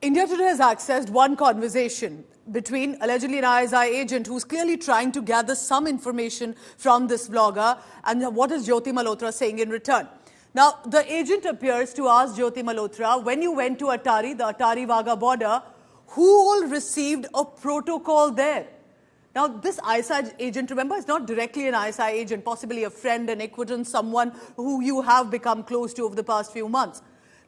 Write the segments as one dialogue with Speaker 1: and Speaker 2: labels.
Speaker 1: India Today has accessed one conversation between allegedly an ISI agent who's clearly trying to gather some information from this vlogger, and what is Jyoti Malhotra saying in return. Now, the agent appears to ask Jyoti Malhotra, when you went to Atari, the Atari-Wagah border, who all received a protocol there? Now, this ISI agent, remember, is not directly an ISI agent, possibly a friend, an acquaintance, someone who you have become close to over the past few months.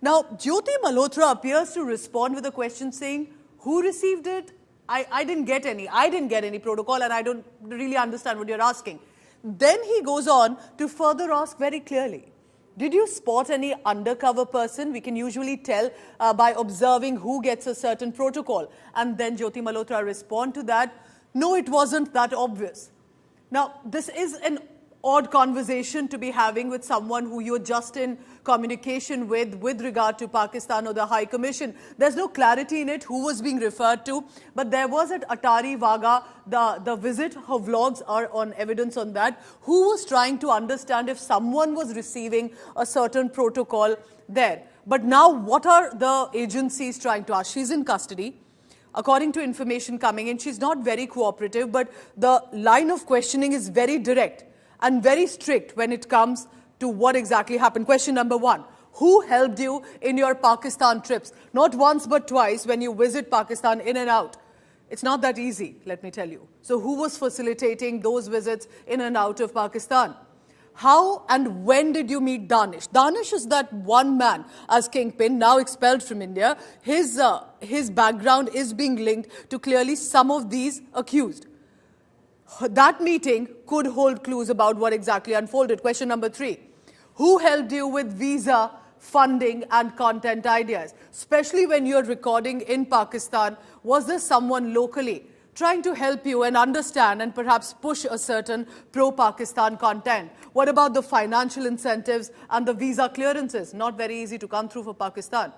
Speaker 1: Now, Jyoti Malhotra appears to respond with a question saying, who received it? I didn't get any. I didn't get any protocol, and I don't really understand what you're asking. Then he goes on to further ask very clearly, did you spot any undercover person? We can usually tell by observing who gets a certain protocol. And then Jyoti Malhotra respond to that, no, it wasn't that obvious. Now, this is an odd conversation to be having with someone who you're just in communication with regard to Pakistan or the High Commission. There's no clarity in it who was being referred to, but there was at Atari Wagah, the visit, her vlogs are on evidence on that, who was trying to understand if someone was receiving a certain protocol there. But now what are the agencies trying to ask? She's in custody. According to information coming in, she's not very cooperative, but the line of questioning is very direct and very strict when it comes to what exactly happened. Question number one, who helped you in your Pakistan trips? Not once but twice when you visit Pakistan in and out. It's not that easy, let me tell you. So who was facilitating those visits in and out of Pakistan? How and when did you meet Danish? Danish is that one man as kingpin, now expelled from India. His background is being linked to clearly some of these accused. That meeting could hold clues about what exactly unfolded. Question number three, who helped you with visa, funding and content ideas? Especially when you're recording in Pakistan, was there someone locally trying to help you and understand and perhaps push a certain pro-Pakistan content? What about the financial incentives and the visa clearances? Not very easy to come through for Pakistan.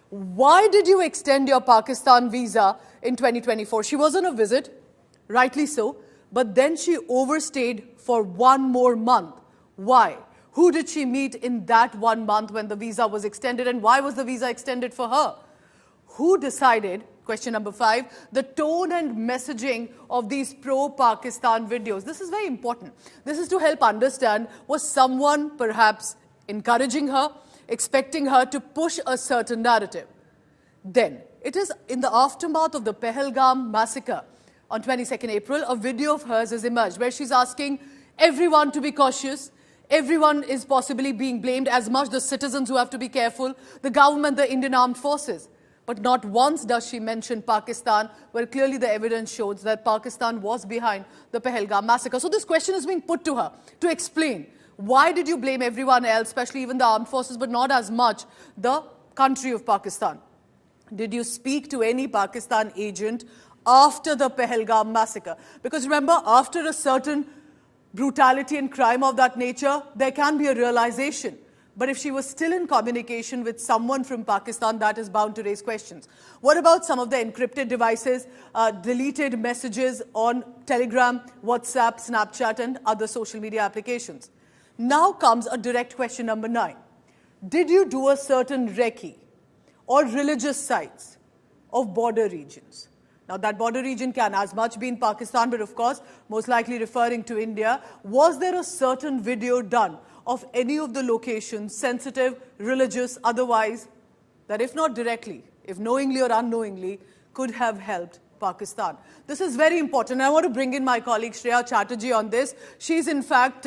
Speaker 1: Why did you extend your Pakistan visa in 2024? She was on a visit, rightly so, but then she overstayed for 1 more month. Why? Who did she meet in that 1 month when the visa was extended, and why was the visa extended for her? Who decided, question number 5, the tone and messaging of these pro-Pakistan videos? This is very important. This is to help understand, was someone perhaps encouraging her, expecting her to push a certain narrative? Then, it is in the aftermath of the Pahalgam massacre on 22nd April, a video of hers has emerged where she's asking everyone to be cautious. Everyone is possibly being blamed, as much the citizens who have to be careful, the government, the Indian Armed Forces. But not once does she mention Pakistan, where clearly the evidence shows that Pakistan was behind the Pahalgam massacre. So this question is being put to her to explain, why did you blame everyone else, especially even the armed forces, but not as much the country of Pakistan? Did you speak to any Pakistan agent after the Pahalgam massacre? Because remember, after a certain brutality and crime of that nature, there can be a realization. But if she was still in communication with someone from Pakistan, that is bound to raise questions. What about some of the encrypted devices, deleted messages on Telegram, WhatsApp, Snapchat, and other social media applications? Now comes a direct question number 9. Did you do a certain recce or religious sites of border regions? Now, that border region can as much be in Pakistan, but of course, most likely referring to India. Was there a certain video done of any of the locations, sensitive, religious, otherwise, that if not directly, if knowingly or unknowingly, could have helped Pakistan? This is very important. I want to bring in my colleague Shreya Chatterjee on this. She's in fact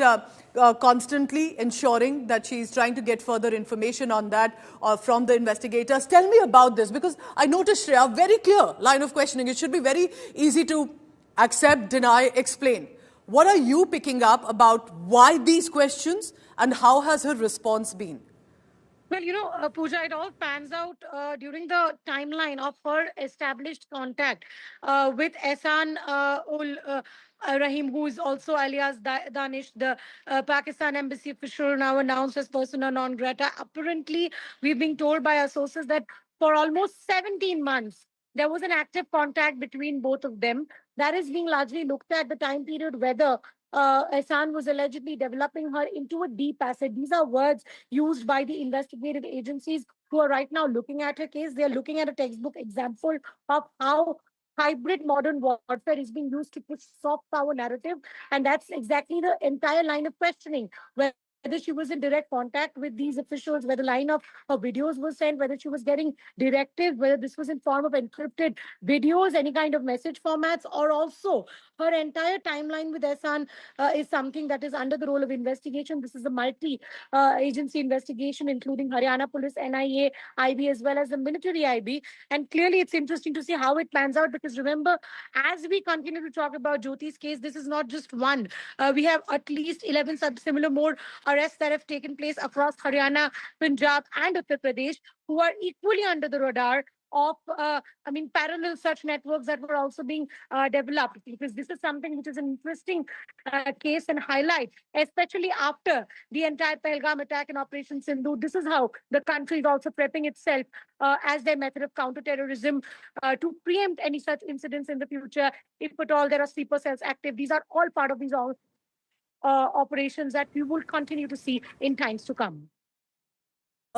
Speaker 1: constantly ensuring that she's trying to get further information on that from the investigators. Tell me about this, because I noticed, Shreya, very clear line of questioning. It should be very easy to accept, deny, explain. What are you picking up about why these questions and how has her response been?
Speaker 2: Well, Pooja, it all pans out during the timeline of her established contact with Ehsan ul Rahim, who is also alias Danish, the Pakistan embassy official now announced as persona non grata. Apparently, we've been told by our sources that for almost 17 months, there was an active contact between both of them. That is being largely looked at the time period whether Ehsan was allegedly developing her into a deep asset. These are words used by the investigative agencies who are right now looking at her case. They are looking at a textbook example of how hybrid modern warfare is being used to push soft power narrative. And that's exactly the entire line of questioning, whether she was in direct contact with these officials, whether line of her videos was sent, whether she was getting directives, whether this was in form of encrypted videos, any kind of message formats, or also her entire timeline with Ehsan is something that is under the role of investigation. This is a multi-agency investigation, including Haryana Police, NIA, IB, as well as the military IB. And clearly, it's interesting to see how it plans out, because remember, as we continue to talk about Jyoti's case, this is not just one. We have at least 11 similar more arrests that have taken place across Haryana, Punjab, and Uttar Pradesh, who are equally under the radar of, parallel such networks that were also being developed. Because this is something which is an interesting case and highlight, especially after the entire Pahalgam attack and Operation Sindhu. This is how the country is also prepping itself as their method of counterterrorism to preempt any such incidents in the future. If at all there are sleeper cells active, these are all part of these operations that we will continue to see in times to come.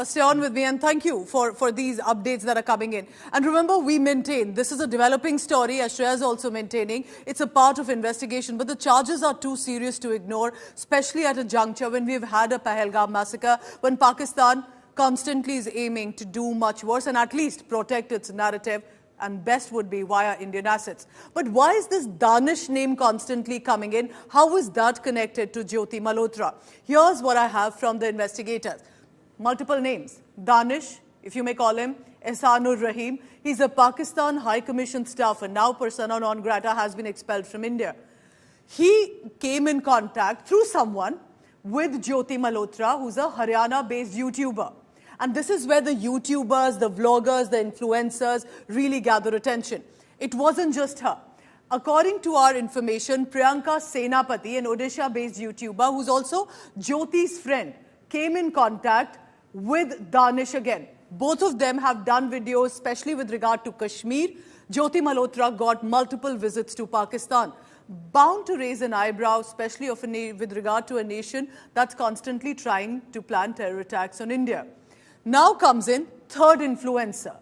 Speaker 1: Stay on with me, and thank you for these updates that are coming in. And remember, we maintain this is a developing story, as Shreya is also maintaining. It's a part of investigation, but the charges are too serious to ignore, especially at a juncture when we've had a Pahalgam massacre, when Pakistan constantly is aiming to do much worse and at least protect its narrative, and best would be via Indian assets. But why is this Danish name constantly coming in? How is that connected to Jyoti Malhotra? Here's what I have from the investigators. Multiple names. Danish, if you may call him, Ehsanur Rahim. He's a Pakistan High Commission staffer. Now persona non grata, has been expelled from India. He came in contact through someone with Jyoti Malhotra, who's a Haryana-based YouTuber. And this is where the YouTubers, the vloggers, the influencers really gather attention. It wasn't just her. According to our information, Priyanka Senapati, an Odisha-based YouTuber, who's also Jyoti's friend, came in contact with Danish again. Both of them have done videos, especially with regard to Kashmir. Jyoti Malhotra got multiple visits to Pakistan. Bound to raise an eyebrow, especially with regard to a nation that's constantly trying to plan terror attacks on India. Now comes in third influencer.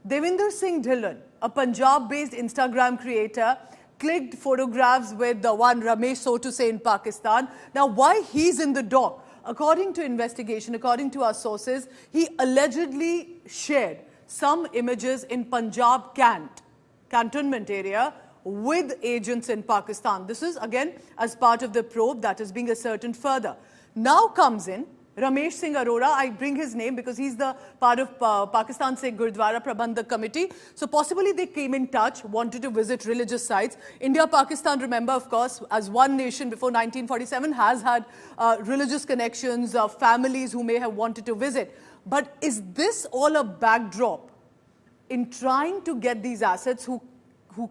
Speaker 1: Devinder Singh Dhillon, a Punjab-based Instagram creator, clicked photographs with the one Ramesh, so to say, in Pakistan. Now, why he's in the dock? According to investigation, according to our sources, he allegedly shared some images in Punjab cantonment area with agents in Pakistan. This is, again, as part of the probe that is being ascertained further. Now comes in Ramesh Singh Arora. I bring his name because he's the part of Pakistan Sikh Gurdwara Prabandhak Committee. So possibly they came in touch, wanted to visit religious sites. India, Pakistan, remember, of course, as one nation before 1947, has had religious connections, families who may have wanted to visit. But is this all a backdrop in trying to get these assets who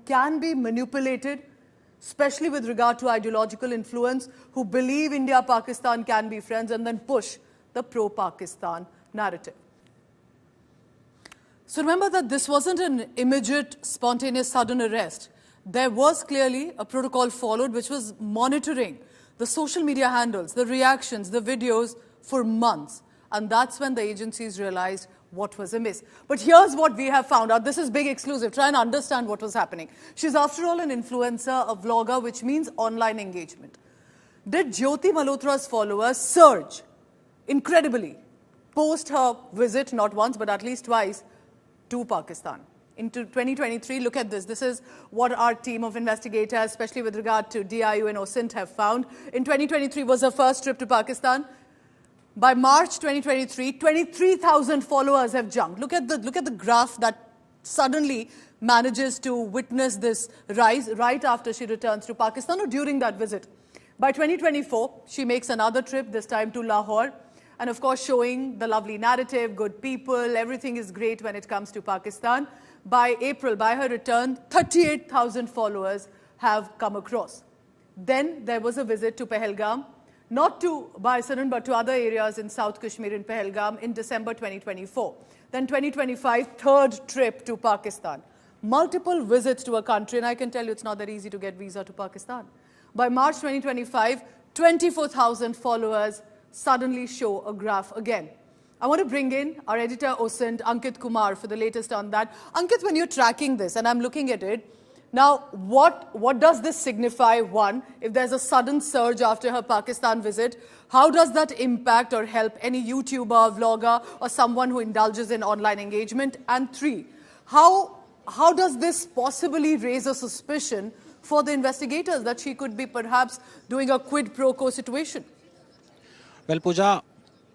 Speaker 1: can be manipulated, especially with regard to ideological influence, who believe India, Pakistan can be friends and then push the pro-Pakistan narrative? So remember that this wasn't an immediate, spontaneous, sudden arrest. There was clearly a protocol followed, which was monitoring the social media handles, the reactions, the videos for months. And that's when the agencies realized what was amiss. But here's what we have found out. This is big exclusive. Try and understand what was happening. She's, after all, an influencer, a vlogger, which means online engagement. Did Jyoti Malhotra's followers surge incredibly post her visit, not once, but at least twice, to Pakistan? Into 2023, look at this. This is what our team of investigators, especially with regard to DIU and OSINT, have found. In 2023 was her first trip to Pakistan. By March 2023, 23,000 followers have jumped. Look at the graph that suddenly manages to witness this rise right after she returns to Pakistan or during that visit. By 2024, she makes another trip, this time to Lahore. And of course, showing the lovely narrative, good people, everything is great when it comes to Pakistan. By April, by her return, 38,000 followers have come across. Then there was a visit to Pahalgam, not to Baisaran, but to other areas in South Kashmir in Pahalgam in December 2024. Then 2025, third trip to Pakistan. Multiple visits to a country, and I can tell you it's not that easy to get visa to Pakistan. By March 2025, 24,000 followers suddenly show a graph again. I want to bring in our editor, OSINT, Ankit Kumar, for the latest on that. Ankit, when you're tracking this, and I'm looking at it, now what does this signify? One, if there's a sudden surge after her Pakistan visit, how does that impact or help any YouTuber, vlogger, or someone who indulges in online engagement? And three, how does this possibly raise a suspicion for the investigators that she could be perhaps doing a quid pro quo situation?
Speaker 3: Well, Pooja,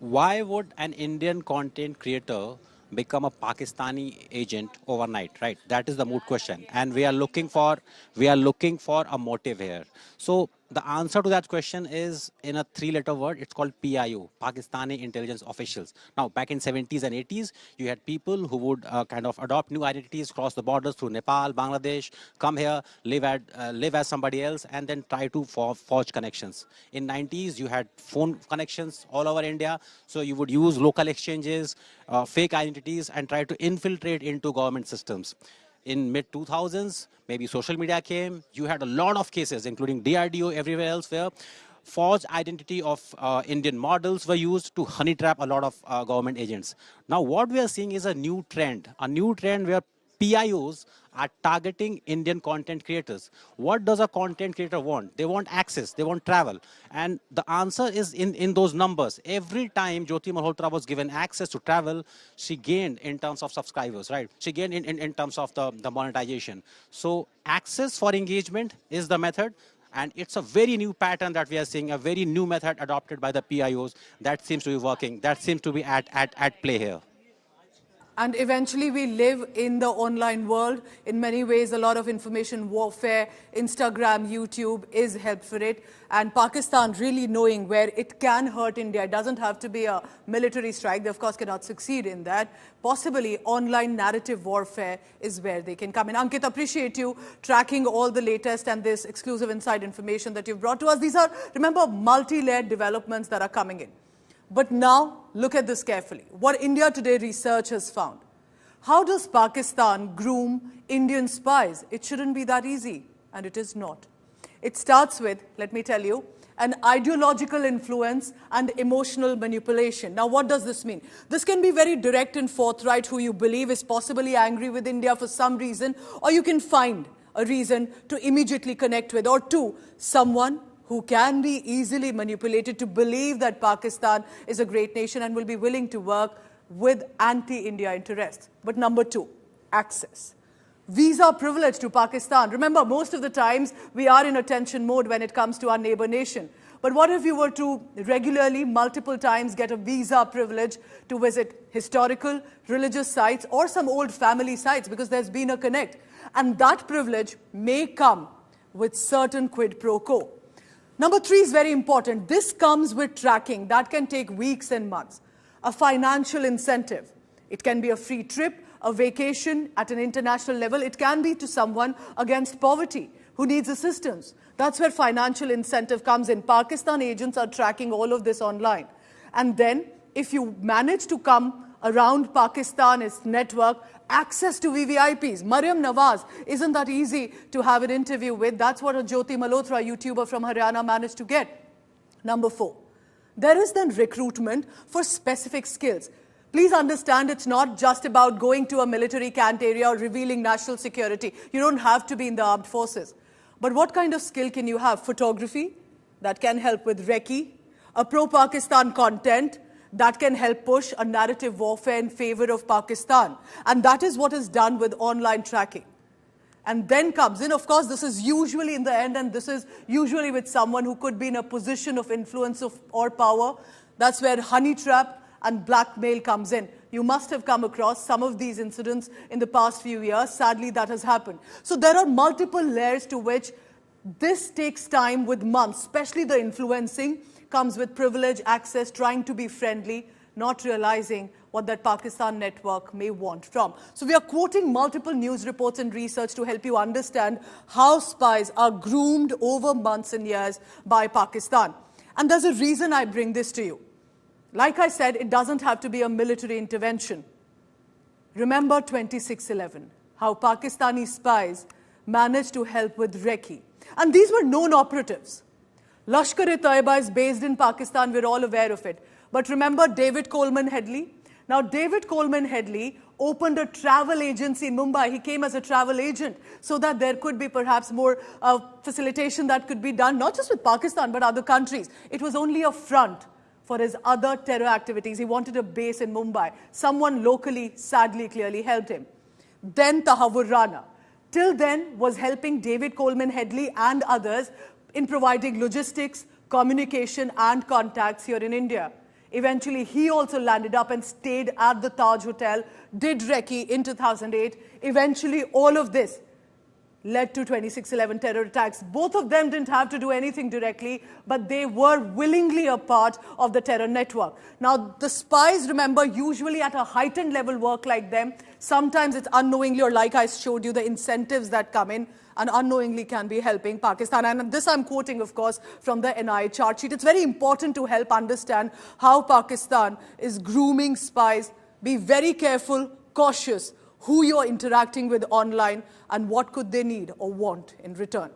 Speaker 3: why would an Indian content creator become a Pakistani agent overnight, right? That is the moot question. And we are looking for a motive here. So the answer to that question is in a three-letter word. It's called PIO, Pakistani Intelligence Officials. Now, back in 70s and 80s, you had people who would kind of adopt new identities, cross the borders through Nepal, Bangladesh, come here, live as somebody else, and then try to forge connections. In 90s, you had phone connections all over India. So you would use local exchanges, fake identities, and try to infiltrate into government systems. In mid-2000s, maybe social media came. You had a lot of cases, including DRDO, everywhere else, where forged identity of Indian models were used to honey trap a lot of government agents. Now, what we are seeing is a new trend where PIOs are targeting Indian content creators. What does a content creator want? They want access, they want travel. And the answer is in those numbers. Every time Jyoti Malhotra was given access to travel, she gained in terms of subscribers, right? She gained in terms of the monetization. So access for engagement is the method. And it's a very new pattern that we are seeing, a very new method adopted by the PIOs that seems to be working, that seems to be at play here.
Speaker 1: And eventually we live in the online world. In many ways, a lot of information warfare, Instagram, YouTube is help for it. And Pakistan really knowing where it can hurt India. It doesn't have to be a military strike. They, of course, cannot succeed in that. Possibly online narrative warfare is where they can come in. Ankit, appreciate you tracking all the latest and this exclusive inside information that you've brought to us. These are, remember, multi-layered developments that are coming in. But now, look at this carefully. What India Today research has found. How does Pakistan groom Indian spies? It shouldn't be that easy, and it is not. It starts with, let me tell you, an ideological influence and emotional manipulation. Now, what does this mean? This can be very direct and forthright, who you believe is possibly angry with India for some reason, or you can find a reason to immediately connect with, or two, someone who can be easily manipulated to believe that Pakistan is a great nation and will be willing to work with anti-India interests. But number two, access. Visa privilege to Pakistan. Remember, most of the times we are in attention mode when it comes to our neighbor nation. But what if you were to regularly, multiple times, get a visa privilege to visit historical, religious sites or some old family sites because there's been a connect? And that privilege may come with certain quid pro quo. Number three is very important. This comes with tracking. That can take weeks and months. A financial incentive. It can be a free trip, a vacation at an international level. It can be to someone against poverty who needs assistance. That's where financial incentive comes in. Pakistan agents are tracking all of this online. And then, if you manage to come around Pakistan, its network, access to VVIPs. Mariam Nawaz, isn't that easy to have an interview with? That's what a Jyoti Malhotra YouTuber from Haryana managed to get. Number four, there is then recruitment for specific skills. Please understand, it's not just about going to a military camp area or revealing national security. You don't have to be in the armed forces. But what kind of skill can you have? Photography, that can help with recce. A pro-Pakistan content, that can help push a narrative warfare in favor of Pakistan. And that is what is done with online tracking. And then comes in, of course, this is usually in the end, and this is usually with someone who could be in a position of influence or power. That's where honey trap and blackmail comes in. You must have come across some of these incidents in the past few years. Sadly, that has happened. So there are multiple layers to which this takes time, with months, especially the influencing comes with privilege, access, trying to be friendly, not realizing what that Pakistan network may want from. So we are quoting multiple news reports and research to help you understand how spies are groomed over months and years by Pakistan. And there's a reason I bring this to you. Like I said, it doesn't have to be a military intervention. Remember 26/11, how Pakistani spies managed to help with recce. And these were known operatives. Lashkar-e-Taiba is based in Pakistan, we're all aware of it. But remember David Coleman Headley? Now, David Coleman Headley opened a travel agency in Mumbai. He came as a travel agent so that there could be perhaps more facilitation that could be done, not just with Pakistan, but other countries. It was only a front for his other terror activities. He wanted a base in Mumbai. Someone locally, sadly, clearly helped him. Then Tahawur Rana, till then was helping David Coleman Headley and others in providing logistics, communication and contacts here in India. Eventually, he also landed up and stayed at the Taj Hotel, did recce in 2008. Eventually, all of this led to 26/11 terror attacks. Both of them didn't have to do anything directly, but they were willingly a part of the terror network. Now, the spies, remember, usually at a heightened level work like them. Sometimes it's unknowingly, or like I showed you, the incentives that come in and unknowingly can be helping Pakistan. And this I'm quoting, of course, from the NIA chart sheet. It's very important to help understand how Pakistan is grooming spies. Be very careful, cautious, who you're interacting with online and what could they need or want in return.